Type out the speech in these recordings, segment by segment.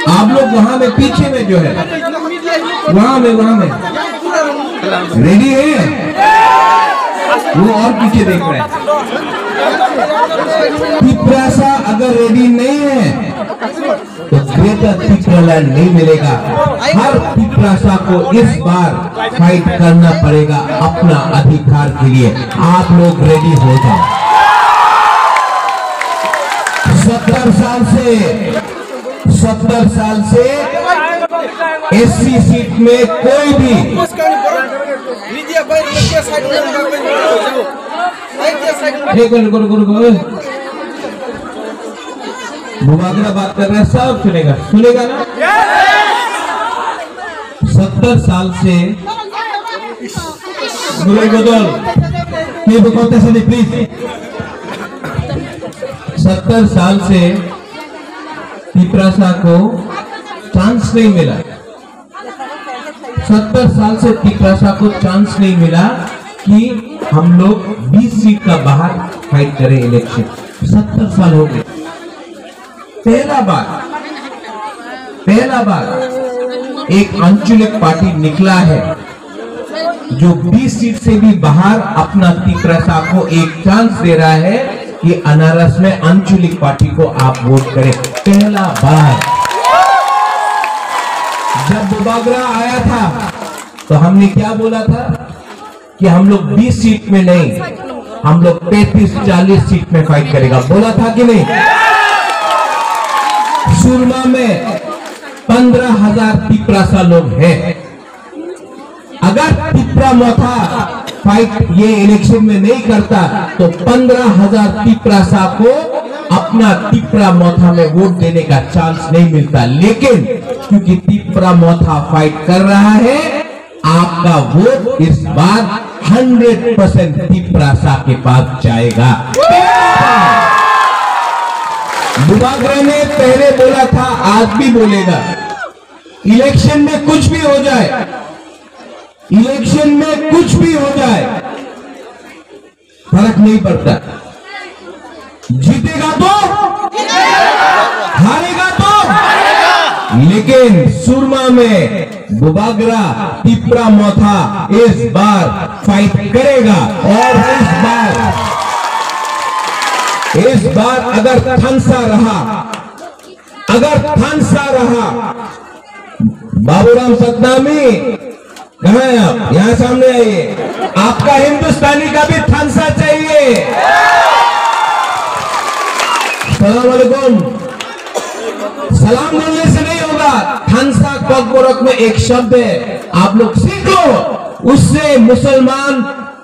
आप लोग वहां में पीछे में जो है वहां में रेडी है, वो और पीछे देख रहे हैं। तिप्रासा अगर रेडी नहीं है तो ग्रेटर तिप्रालैंड नहीं मिलेगा। हर तिप्रासा को इस बार फाइट करना पड़ेगा अपना अधिकार के लिए। आप लोग रेडी हो जाओ। 70 साल से एससी सीट में कोई भी बुबागरा बात कर रहे हैं, सब सुनेगा ना। 70 साल से प्लीज 70 साल से तिप्रासा को चांस नहीं मिला। 70 साल से तिप्रासा को चांस नहीं मिला कि हम लोग 20 सीट का बाहर फाइट करें इलेक्शन। 70 साल हो गए। पहला बार एक आंचलिक पार्टी निकला है जो 20 सीट से भी बाहर अपना तिप्रासा को एक चांस दे रहा है कि अनारस में आंचलिक पार्टी को आप वोट करें। पहला बार जब बुबागरा आया था तो हमने क्या बोला था कि हम लोग 20 सीट में नहीं, हम लोग 35-40 सीट में फाइट करेगा, बोला था कि नहीं। सुरमा में 15,000 तिप्रासा लोग हैं। अगर तिप्रा मोथा फाइट ये इलेक्शन में नहीं करता तो 15,000 तिप्रासा को अपना तिप्रा मोथा में वोट देने का चांस नहीं मिलता। लेकिन क्योंकि तिप्रा मोथा फाइट कर रहा है, आपका वोट इस बार 100% तिप्रासा के पास जाएगा। बुबागरा ने पहले बोला था, आज भी बोलेगा, इलेक्शन में कुछ भी हो जाए, इलेक्शन में कुछ भी हो जाए फर्क नहीं पड़ता। जीतेगा तो हारेगा तो, लेकिन सुरमा में बुबागरा तिप्रा मोथा इस बार फाइट करेगा। और इस बार अगर थानसा रहा, बाबूराम सतनामी कहां है आप? यहां सामने आइए। आपका हिंदुस्तानी का भी थानसा चाहिए। सलाम अलैकुम। सलाम बोलने से नहीं होगा, थानसा कोकबोरक में एक शब्द है, आप लोग सीख लो। उससे मुसलमान,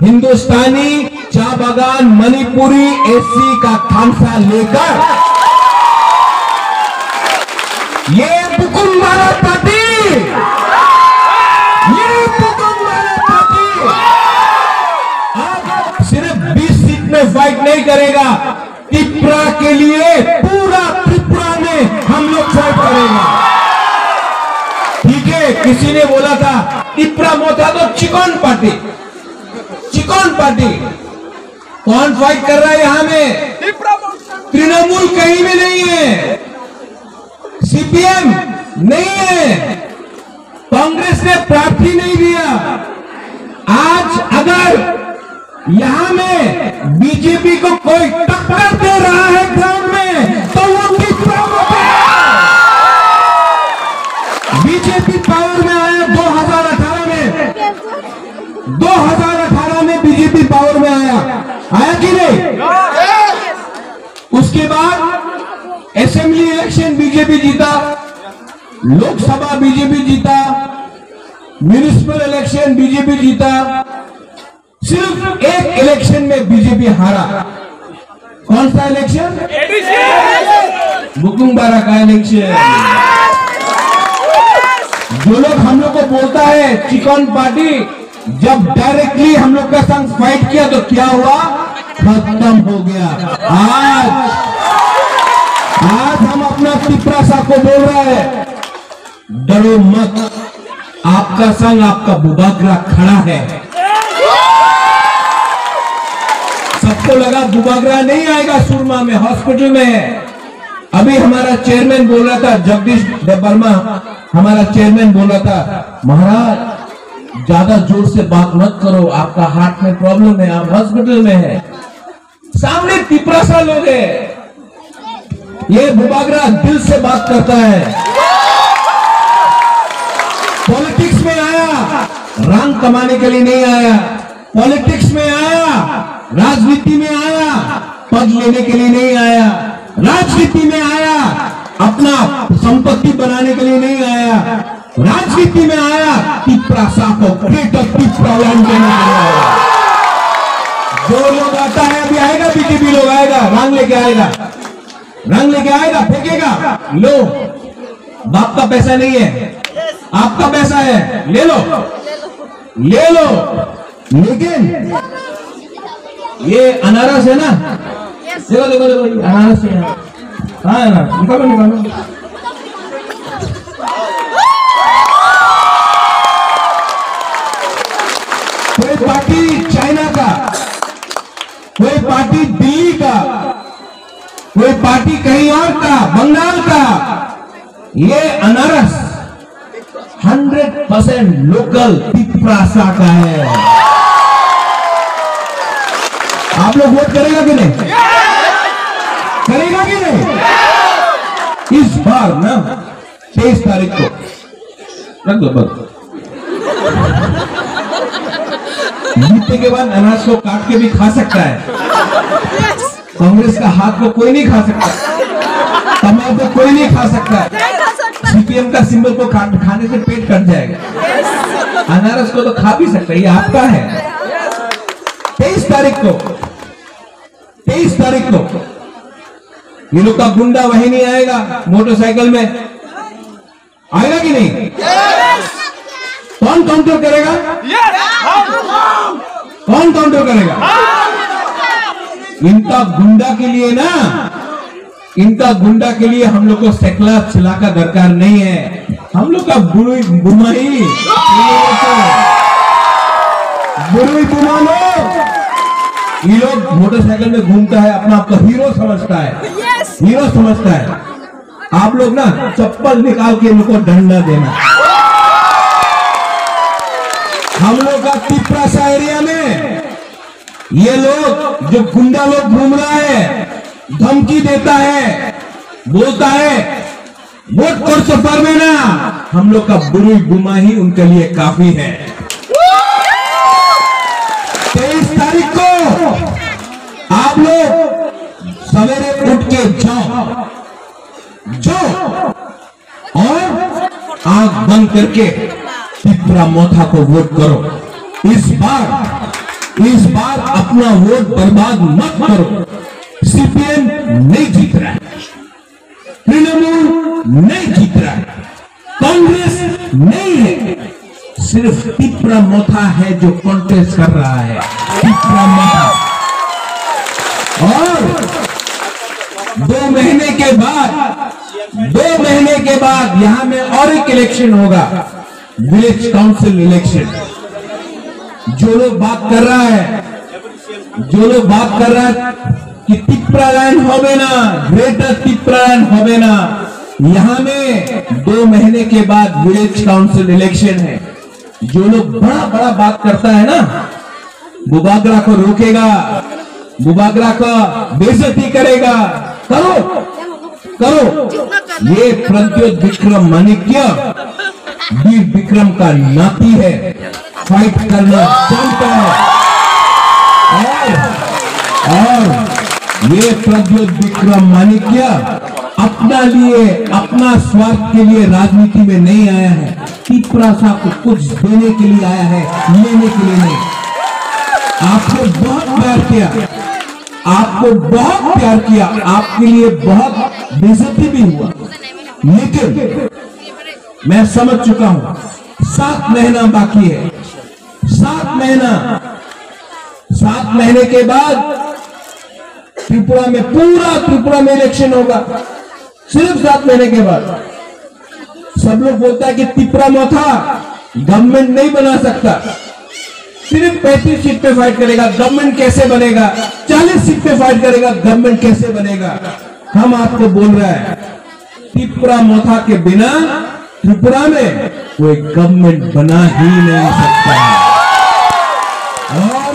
हिंदुस्तानी, चा बागान, मणिपुरी, एससी का थानसा लेकर ये बुकुम वाला पार्टी, अब सिर्फ 20 सीट में फाइट नहीं करेगा, तिप्रा के लिए पूरा त्रिपुरा में हम लोग फाइट करेंगे। ठीक है, किसी ने बोला था तिप्रा मोथा तो चिकन पार्टी। कौन फाइट कर रहा है यहां में? तृणमूल कहीं भी नहीं है, सीपीएम नहीं है, कांग्रेस ने प्रार्थी नहीं दिया। आज अगर यहां में बीजेपी को कोई टक्कर दे रहा है ग्राउंड में तो वो तिप्रा मोथा। बीजेपी पावर में आया 2018 में, 2018 में बीजेपी पावर में आया कि नहीं? उसके बाद असेंबली इलेक्शन बीजेपी जीता, लोकसभा बीजेपी जीता, म्युनिसिपल इलेक्शन बीजेपी जीता। सिर्फ एक इलेक्शन में बीजेपी हारा। कौन सा इलेक्शन? बुकुमबारा का इलेक्शन। जो लोग हम लोग को बोलता है चिकन पार्टी, जब डायरेक्टली हम लोग का संग फाइट किया तो क्या हुआ? खत्म हो गया। आज हम अपना तिप्रासा को बोल रहे हैं, डरो मत, आपका संग आपका बुबागरा खड़ा है। सबको लगा बुबागरा नहीं आएगा सुरमा में, हॉस्पिटल में है, अभी हमारा चेयरमैन बोल रहा था, जगदीश देवर्मा हमारा चेयरमैन बोल रहा था, महाराज ज्यादा जोर से बात मत करो, आपका हार्ट में प्रॉब्लम है, आप हॉस्पिटल में है। सामने तिपरासा लोग है, ये बुबागरा दिल से बात करता है। पॉलिटिक्स में आया, रंग कमाने के लिए नहीं आया। पॉलिटिक्स में आया, राजनीति में आया, पद लेने के लिए नहीं आया। राजनीति में आया, अपना संपत्ति बनाने के लिए नहीं आया। राजनीति में आया, तिपरासा को ग्रेटर तिपरालैंड देने के लिए आया। जो लोग आता है, अभी आएगा, बीजेपी लोग आएगा, रंग लेके आएगा, रंग लेके आएगा, फेंकेगा। लो, बाप का पैसा नहीं है, आपका पैसा है, ले लो, ले लो। लेकिन ये अनारस है ना, देखो देखो देखो, अनारस है, हाँ है ना, निकालो निकालो। कोई पार्टी चाइना का, कोई पार्टी दिल्ली का, कोई पार्टी कहीं और का, बंगाल का। ये अनारस 100% लोकल तिपरासा का है। आप लोग वोट करेगा कि नहीं? करेगा कि नहीं? इस बार ना 23 तारीख को रख दो बस। जीतने के बाद अनाज को काट के भी खा सकता है। कांग्रेस का हाथ को कोई नहीं खा सकता, तमाकू को कोई नहीं खा सकता। सीपीएम का सिंबल को खाने से पेट कट जाएगा। अनारस को तो खा भी सकता है, ये आपका है। 23 तारीख को, 23 तारीख को ये लोग का गुंडा वही नहीं आएगा, मोटरसाइकिल में आएगा कि नहीं? कौन काउंटर करेगा? कौन काउंटर करेगा? इनका गुंडा के लिए ना, इनका गुंडा के लिए हम लोग को सेकला चिला का दरकार नहीं है। हम लोग का बुरुई बुमाई, बुरुई बुमा लो। ये लोग मोटरसाइकिल में घूमता है, अपना आपको हीरो समझता है, हीरो समझता है। आप लोग ना चप्पल निकाल के इनको डंडा देना। हम लोग का तिपरासा एरिया में ये लोग जो गुंडा लोग घूम रहा है, धमकी देता है, बोलता है वोट कर सफर में ना, हम लोग का बुरी गुमा ही उनके लिए काफी है। 23 तारीख को आप लोग सवेरे उठ के जाओ और आंख बंद करके तिपरा मोथा को वोट करो। इस बार अपना वोट बर्बाद मत करो। सीपीएम नहीं जीत रहा है, तृणमूल नहीं जीत रहा है, कांग्रेस नहीं है, सिर्फ तिपरा मोथा है जो कॉन्टेस्ट कर रहा है। तिपरा मोथा। और 2 महीने के बाद यहां में और एक इलेक्शन होगा, विलेज काउंसिल इलेक्शन। जो लोग बात कर रहा है, कि तिपरालैंड होवे ना, ग्रेटर तिपरालैंड होवे ना, यहां में 2 महीने के बाद विलेज काउंसिल इलेक्शन है। जो लोग बड़ा बड़ा बात करता है ना, बुबागरा को रोकेगा, बुबागरा का बेइज्जती करेगा, करो। ये प्रद्योत विक्रम माणिक्य वीर विक्रम का नाती है, फाइट करना जानता है। और ये प्रद्योत विक्रम माणिक्य अपना लिए, अपना स्वार्थ के लिए राजनीति में नहीं आया है। तिपरासा को कुछ देने के लिए आया है, लेने के लिए नहीं। आपको बहुत प्यार किया, आपको बहुत प्यार किया, आपके लिए बहुत बेइज्जती भी हुआ, लेकिन मैं समझ चुका हूं 7 महीना बाकी है। 7 महीने के बाद त्रिपुरा में, पूरा त्रिपुरा में इलेक्शन होगा, सिर्फ 7 महीने के बाद। सब लोग बोलता है कि तिपरा मोथा गवर्नमेंट नहीं बना सकता, सिर्फ 35 सीट पे फाइट करेगा, गवर्नमेंट कैसे बनेगा? 40 सीट पे फाइट करेगा, गवर्नमेंट कैसे बनेगा? हम आपको बोल रहे हैं तिपरा मोथा के बिना त्रिपुरा में कोई गवर्नमेंट बना ही नहीं सकता। और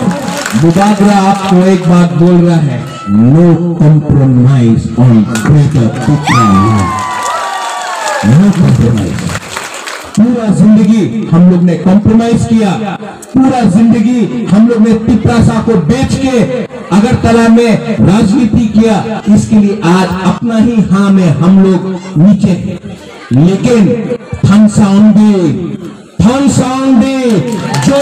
मुबादरा आपको एक बात बोल रहा है, no compromise on greater Tripura, no compromise. पूरा जिंदगी हम लोग ने कॉम्प्रोमाइज किया, पूरा जिंदगी हम लोग ने तिपरासा को बेच के अगरतला में राजनीति किया। इसके लिए आज अपना ही हाँ में हम लोग नीचे हैं। लेकिन थनसाउंडी जो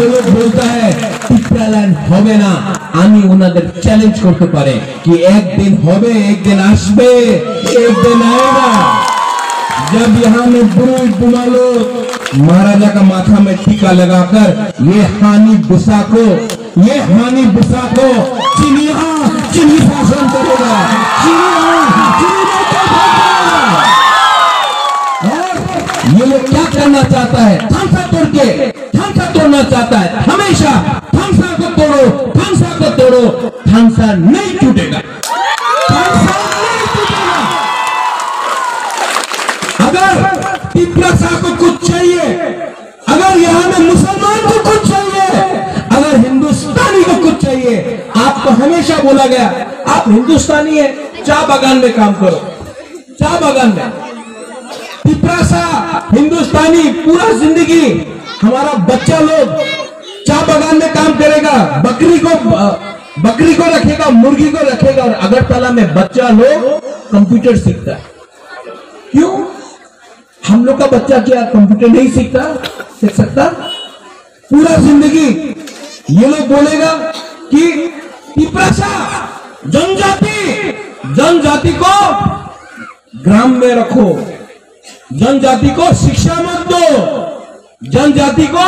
लोग बोलता है टिप्रालैंड होबे ना, आमी उन्हें चैलेंज करते पारे कि एक दिन होबे, एक दिन आसबे, एक दिन आएगा जब यहाँ में बुरुई बुमालो महाराजा का माथा में टीका लगाकर ये हानि बुसा को चीनी शासन करेगा, और ये लोग क्या करना चाहता है, थानसा तोड़ना चाहता है। हमेशा थानसा को तोड़ो, थानसा नहीं टूटेगा। अगर तिपरासा को कुछ चाहिए, अगर यहाँ में मुसलमान को कुछ चाहिए, अगर हिंदुस्तानी को कुछ चाहिए, आपको हमेशा बोला गया आप हिंदुस्तानी है, चाय बागान में काम करो, चाय बागान में। तिपरासा हिंदुस्तानी पूरा जिंदगी हमारा बच्चा लोग चाय बागान में काम करेगा, बकरी को रखेगा, मुर्गी को रखेगा, और अगरतला में बच्चा लोग कंप्यूटर सीखता है। क्यों? हम लोग का बच्चा क्या कंप्यूटर नहीं सीख सकता? पूरा जिंदगी ये लोग बोलेगा कि तिपरासा जनजाति को ग्राम में रखो, जनजाति को शिक्षा मत दो, जनजाति को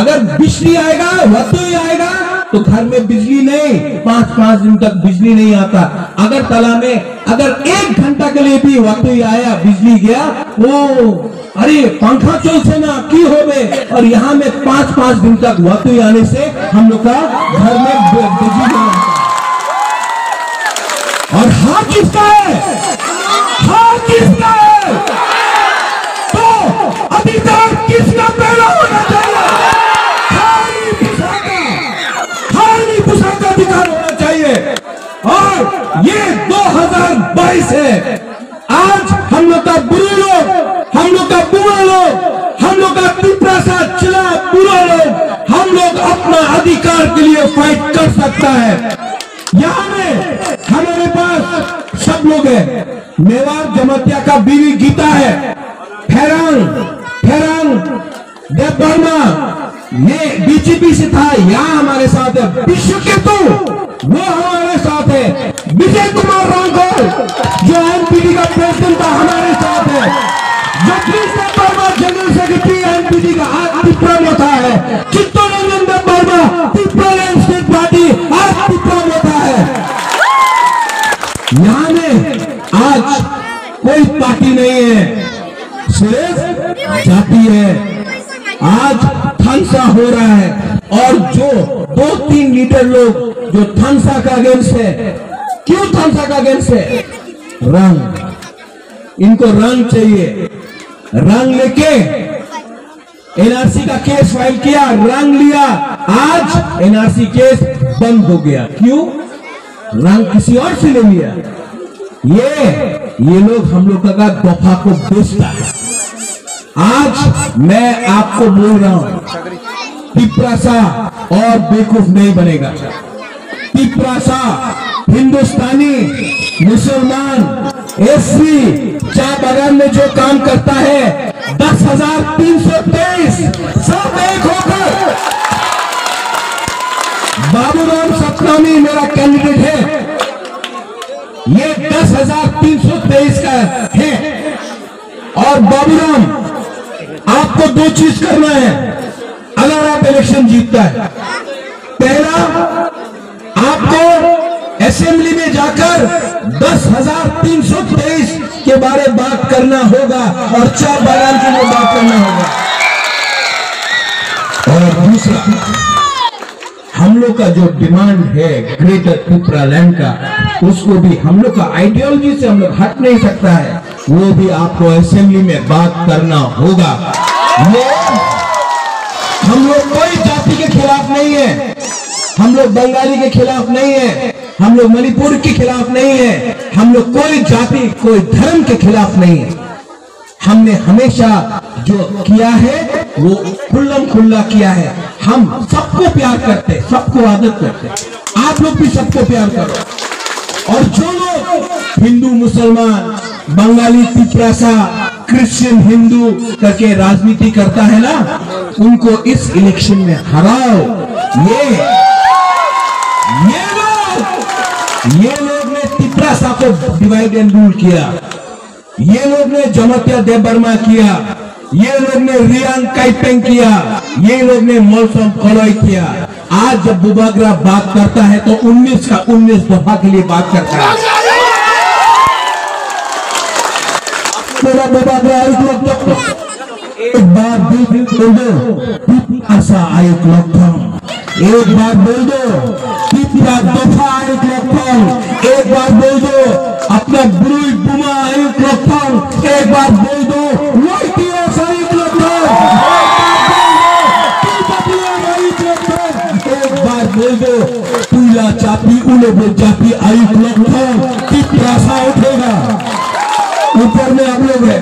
अगर बिजली आएगा वतुई आएगा तो घर में बिजली नहीं, 5-5 दिन तक बिजली नहीं आता। अगर तला में अगर 1 घंटा के लिए भी वतुई आया, बिजली गया, वो अरे पंखा चल से ना की हो गए, और यहाँ में 5-5 दिन तक वतुई आने से हम लोग का घर में बिजली नहीं आता। और हाँ किसका है? तो अधिकार किसका पहला होना चाहिए? खाली पुसा का अधिकार होना चाहिए। और ये 2022 है। आज हम लोग का बुरे लोग, हम लोग का बुरा लोग, हम लोग का तिपरासा चिला बुरा लोग, हम लोग अपना अधिकार के लिए फाइट कर सकता है। यहाँ में हमारे पास सब लोग हैं। मेवाड़ जमातिया का बीवी गीता है, फेरंग देवबर्मा ये बीजेपी से था, यहाँ हमारे साथ है। विश्व केतु वो हमारे साथ है। विजय कुमार रांगोल जो एनपीडी का प्रेसिडेंट था हमारे साथ है। Jagdish Debbarma general secretary NPD का आज तिपरा मोथा है। चित्तरंजन देवबर्मा तिपरालैंड स्टेट पार्टी आज तिपरा मोथा है। यहाँ में आज कोई पार्टी नहीं है, सिर्फ जाति है। आज थानसा हो रहा है, और जो 2-3 लीडर लोग जो थानसा का अगेंस्ट है, क्यों थानसा का अगेंस्ट है? रंग, इनको रंग चाहिए। रंग लेके एनआरसी का केस फाइल किया, रंग लिया, आज एनआरसी केस बंद हो गया। क्यों? रंग किसी और से ले लिया। ये लोग हम लोग का दफा को बेचता है। आज मैं आपको बोल रहा हूं, तिपरासा और बेवकूफ नहीं बनेगा। तिपरासा हिंदुस्तानी, मुसलमान, एससी चाय बागान में जो काम करता है, 10,323 सब एक होकर। बाबूराम सतनामी मेरा कैंडिडेट है, ये 10,323 का है। और बाबूराम आपको 2 चीज करना है अगर आप इलेक्शन जीतता है। पहला, आपको असेंबली में जाकर 10,323 के बारे में बात करना होगा और चाय बागान के लिए बात करना होगा। और दूसरा, हम लोग लोग का जो डिमांड है ग्रेटर त्रिपुरा लैंड का, उसको भी हम लोग का आइडियोलॉजी से हम लोग हट नहीं सकता है, वो भी आपको असेंबली में बात करना होगा। ये हम लोग कोई जाति के खिलाफ नहीं है, हम लोग बंगाली के खिलाफ नहीं है, हम लोग मणिपुर के खिलाफ नहीं है, हम लोग कोई जाति कोई धर्म के खिलाफ नहीं है। हमने हमेशा जो किया है वो खुल्लम खुल्ला किया है। हम सबको प्यार करते, सबको आदत करते, आप लोग भी सबको प्यार करो। और जो लोग हिंदू मुसलमान बंगाली तिपरासा क्रिश्चियन हिंदू करके राजनीति करता है ना, उनको इस इलेक्शन में हराओ। ये लोग ने तिपरासा को डिवाइड एंड रूल किया, ये लोग ने जमतिया देबबर्मा किया, ये लोग ने रियांग काइपेंग किया, ये लोग ने मौसम कलॉय किया। आज जब बुबाग्रा बात करता है तो 19 का 19 दफा के लिए बात करता है। बुबाग्रा एक बार बोल दो आशा आयुक लक्षण, एक बार बोल दो तीसरा दफा आयुक लक्षण, एक बार बोल दो अपना बुरुई बुमा आयुक लक्षण, एक बार बोल दो आयुक लक्षण, एक बार बोल दो पूला चापी उले बोल चापी आयुक लक्षण। तिपरासा उठेगा, ऊपर में आप लोग है।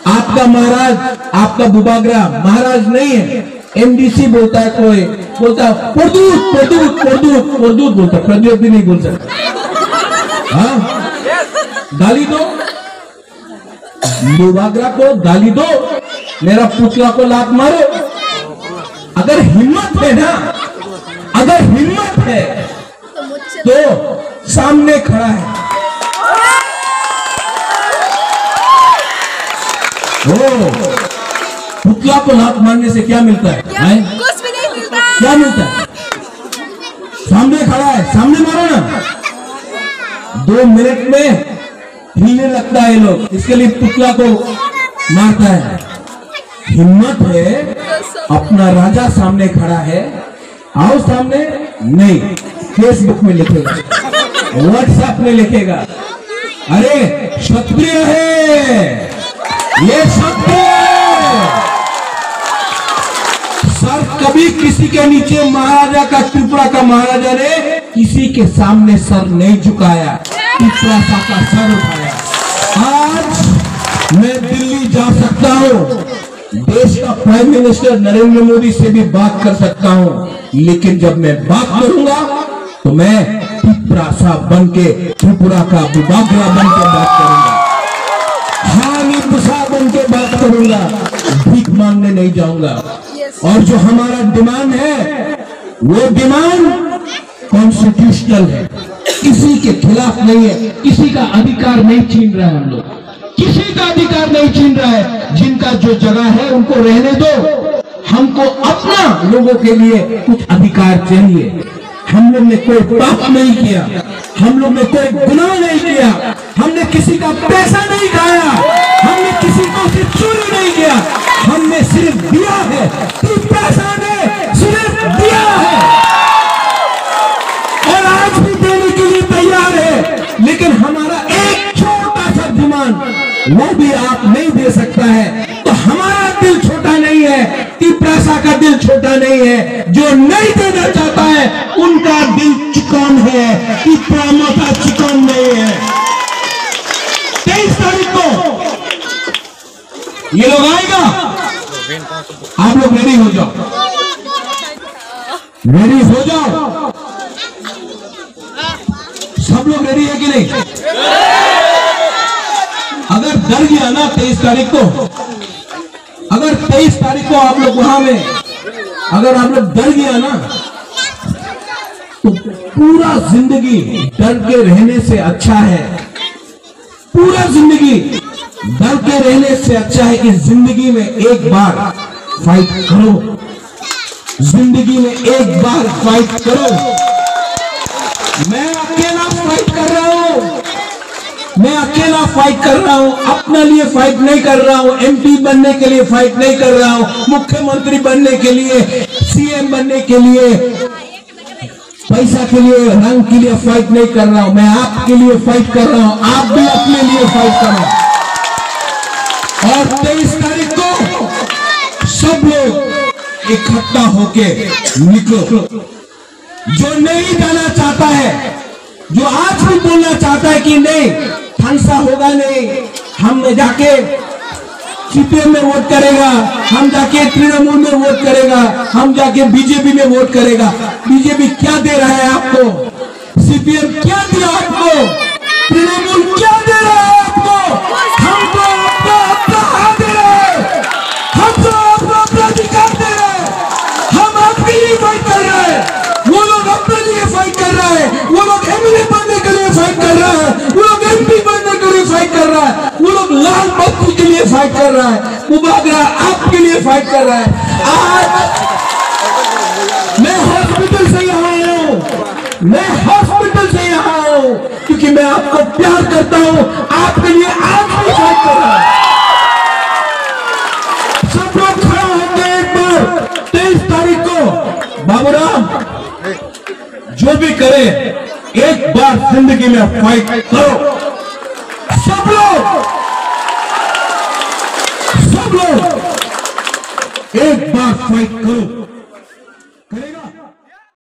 आपका महाराज, आपका बुबाग्रा महाराज नहीं है, एमडीसी बोलता है, कोई बोलता है प्रदूत प्रदूत प्रदूत प्रदूत बोलता है, प्रदूत भी नहीं बोल सकता। हाँ, गाली दो बुबाग्रा को, गाली दो, मेरा पुतला को लात मारो। अगर हिम्मत है ना, अगर हिम्मत है तो सामने खड़ा है। पुतला को लात मारने से क्या मिलता है? कुछ भी नहीं मिलता। क्या मिलता है? सामने खड़ा है, सामने मारो ना। 2 मिनट में हिलने लगता है लोग, इसके लिए पुतला को मारता है। हिम्मत है, अपना राजा सामने खड़ा है, आओ सामने। नहीं, फेसबुक में लिखेगा, व्हाट्सएप में लिखेगा, अरे क्षत्रिय है, ये क्षत्रिय है। सर कभी किसी के नीचे महाराजा का, त्रिपुरा का महाराजा ने किसी के सामने सर नहीं झुकाया, तिपरासा का सर उठाया। आज मैं दिल्ली जा सकता हूं, देश का प्राइम मिनिस्टर नरेंद्र मोदी से भी बात कर सकता हूं, लेकिन जब मैं बात करूंगा तो मैं तिपरासा बन के, त्रिपुरा का बुबाग्रा बन के बात करूंगा, हानि पुसा बन के बात करूंगा, भीख मांगने नहीं जाऊंगा। और जो हमारा डिमांड है वो डिमांड कॉन्स्टिट्यूशनल है, किसी के खिलाफ नहीं है, किसी का अधिकार नहीं छीन रहा है। हम लोग किसी का अधिकार नहीं छीन रहा है, जिनका जो जगह है उनको रहने दो। हमको अपना लोगों के लिए कुछ अधिकार चाहिए। हम लोग ने कोई पाप नहीं किया, हम लोग ने कोई गुनाह नहीं किया, हमने किसी का पैसा नहीं खाया, हमने किसी को से चोरी नहीं किया, हमने सिर्फ दिया है। तिपरासा ने सिर्फ दिया है और आज भी देने के लिए तैयार है। लेकिन हमारा एक छोटा सा डिमांड वो भी आप नहीं दे सकता है, तो हमारा दिल छोटा नहीं है, तिपरासा का दिल छोटा नहीं है। जो नहीं देना चाहता है उनका दिल चिकन है, तिपरासा का चिकन नहीं है। 23 तारीख को ये लोग आएगा, आप लोग रेडी हो जाओ, रेडी हो जाओ। सब लोग रेडी है कि नहीं? अगर डर गया ना 23 तारीख को, अगर 23 तारीख को आप लोग वहां में अगर आप लोग डर गया ना, तो पूरा जिंदगी डर के रहने से अच्छा है, पूरा जिंदगी डर के रहने से अच्छा है कि जिंदगी में एक बार फाइट करो, जिंदगी में एक बार फाइट करो। मैं अकेला फाइट कर रहा हूं, मैं अकेला फाइट कर रहा हूं, अपने लिए फाइट नहीं कर रहा हूं, एमपी बनने के लिए फाइट नहीं कर रहा हूं, मुख्यमंत्री बनने के लिए सीएम बनने के लिए, पैसा के लिए, रंग के लिए फाइट नहीं कर रहा हूं। मैं आपके लिए फाइट कर रहा हूं, आप भी अपने लिए फाइट करो। और 23 तारीख को सब लोग इकट्ठा होके निकलो। जो नहीं जाना चाहता है, जो आज भी बोलना चाहता है कि नहीं फंसा होगा, नहीं हम जाके सीपीएम में वोट करेगा, हम जाके तृणमूल में वोट करेगा, हम जाके बीजेपी में वोट करेगा। बीजेपी क्या दे रहा है आपको? सीपीएम क्या दिया आपको? तृणमूल क्या दे रहा है आपको? हम तो अपना हाथ दे रहे हैं, हम तो अपना अधिकार दे रहे हैं, हम आपके लिए फाइट कर रहे हैं। वो लोग अपने लिए फाइट कर रहा है, वो लोग एमएलए बनने के लिए फाइट कर रहा है, वो लोग एमपी बनने के लिए फाइट कर रहा है, वो लोग लाल बत्ती के लिए फाइट कर रहा है, मुबादला आपके लिए फाइट कर रहा है। आज मैं हॉस्पिटल से यहाँ आया हूँ, मैं हॉस्पिटल से यहाँ आया हूँ क्योंकि मैं आपको प्यार करता हूँ, आपके लिए आज भी फाइट कर रहा हूँ। सब लोग खड़ा होंगे एक बार 23 तारीख को। बाबूराम जो भी करे एक बार जिंदगी में फाइट करो। सब लोग एक बार फाइट करो।